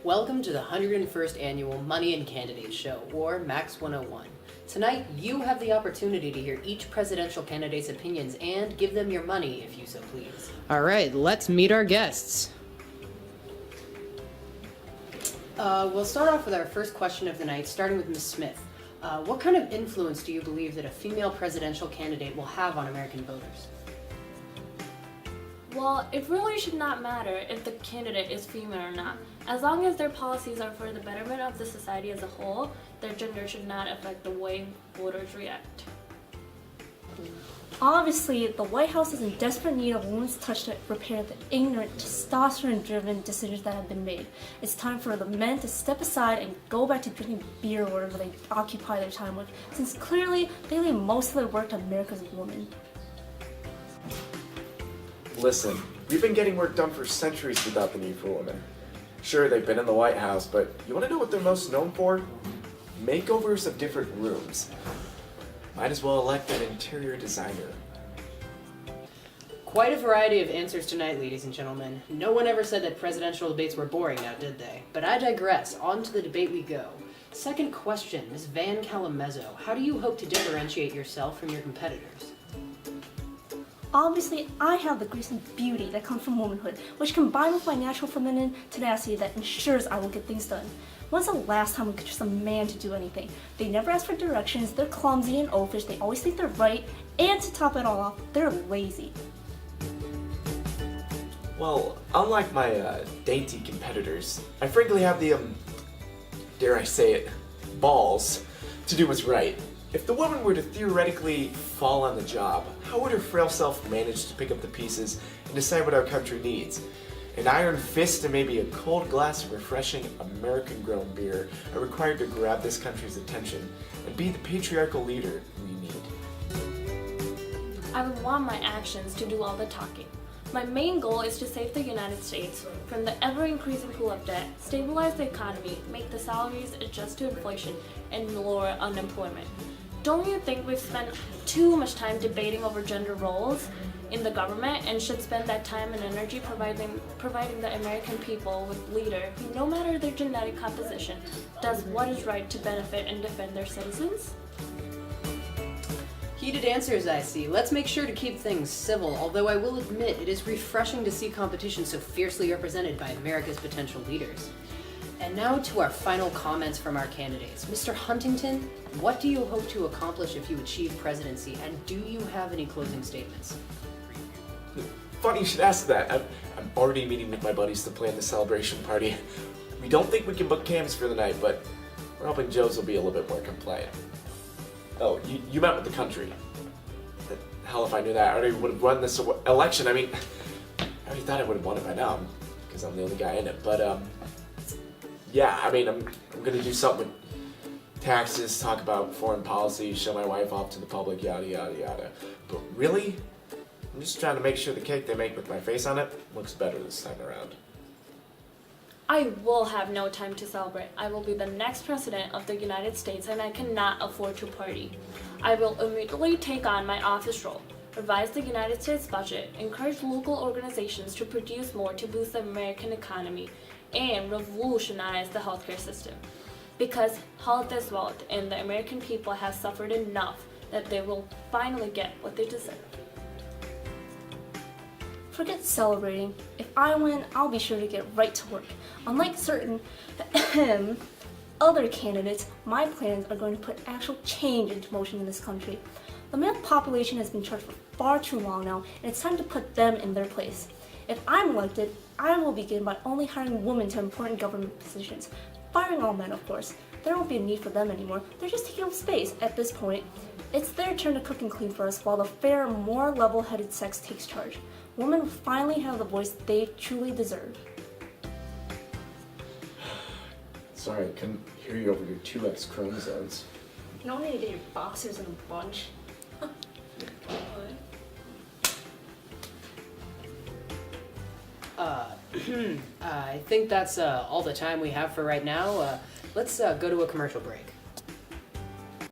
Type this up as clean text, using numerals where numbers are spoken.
Welcome to the 101st Annual Money and Candidates Show, or MACS 101. Tonight, you have the opportunity to hear each presidential candidate's opinions and give them your money, if you so please. All right, let's meet our guests. We'll start off with our first question of the night, starting with Ms. Smith. What kind of influence do you believe that a female presidential candidate will have on American voters? Well, it really should not matter if the candidate is female or not. As long as their policies are for the betterment of the society as a whole, their gender should not affect the way voters react. Obviously, the White House is in desperate need of a woman's touch to repair the ignorant, testosterone-driven decisions that have been made. It's time for the men to step aside and go back to drinking beer or whatever they occupy their time with, since clearly they leave most of their work to America's women. Listen, we've been getting work done for centuries without the need for women. Sure, they've been in the White House, but you want to know what they're most known for? Makeovers of different rooms. Might as well elect an interior designer. Quite a variety of answers tonight, ladies and gentlemen. No one ever said that presidential debates were boring now, did they? But I digress. On to the debate we go. Second question, Ms. Van Callamezzo. How do you hope to differentiate yourself from your competitors? Obviously, I have the grace and beauty that comes from womanhood, which combined with my natural feminine tenacity that ensures I will get things done. When's the last time we could trust a man to do anything? They never ask for directions, they're clumsy and oafish, they always think they're right, and to top it all off, they're lazy. Well, unlike my dainty competitors, I frankly have the, dare I say it, balls to do what's right. If the woman were to theoretically fall on the job, how would her frail self manage to pick up the pieces and decide what our country needs? An iron fist and maybe a cold glass of refreshing American-grown beer are required to grab this country's attention and be the patriarchal leader we need. I would want my actions to do all the talking. My main goal is to save the United States from the ever-increasing pool of debt, stabilize the economy, make the salaries adjust to inflation, and lower unemployment. Don't you think we've spent too much time debating over gender roles in the government and should spend that time and energy providing the American people with a leader who, no matter their genetic composition, does what is right to benefit and defend their citizens? Heated answers, I see. Let's make sure to keep things civil, although I will admit it is refreshing to see competition so fiercely represented by America's potential leaders. And now to our final comments from our candidates. Mr. Huntington, what do you hope to accomplish if you achieve presidency, and do you have any closing statements? Funny you should ask that. I'm already meeting with my buddies to plan the celebration party. We don't think we can book cams for the night, but we're hoping Joe's will be a little bit more compliant. Oh, you met with the country. Hell, if I knew that, I already would have won this election. I mean, I already thought I would have won it by now, because I'm the only guy in it. But, yeah, I mean, I'm going to do something with taxes, talk about foreign policy, show my wife off to the public, yada, yada, yada. But really, I'm just trying to make sure the cake they make with my face on it looks better this time around. I will have no time to celebrate. I will be the next president of the United States and I cannot afford to party. I will immediately take on my office role, revise the United States budget, encourage local organizations to produce more to boost the American economy, and revolutionize the healthcare system. Because health is wealth and the American people have suffered enough that they will finally get what they deserve. Forget celebrating. If I win, I'll be sure to get right to work. Unlike certain other candidates, my plans are going to put actual change into motion in this country. The male population has been charged for far too long now, and it's time to put them in their place. If I'm elected, I will begin by only hiring women to important government positions. Firing all men, of course. There won't be a need for them anymore. They're just taking up space at this point. It's their turn to cook and clean for us while the fair, more level-headed sex takes charge. Women will finally have the voice they truly deserve. Sorry, I couldn't hear you over your 2X chromosomes. You don't need to get your boxers in a bunch. I think that's all the time we have for right now. Let's go to a commercial break.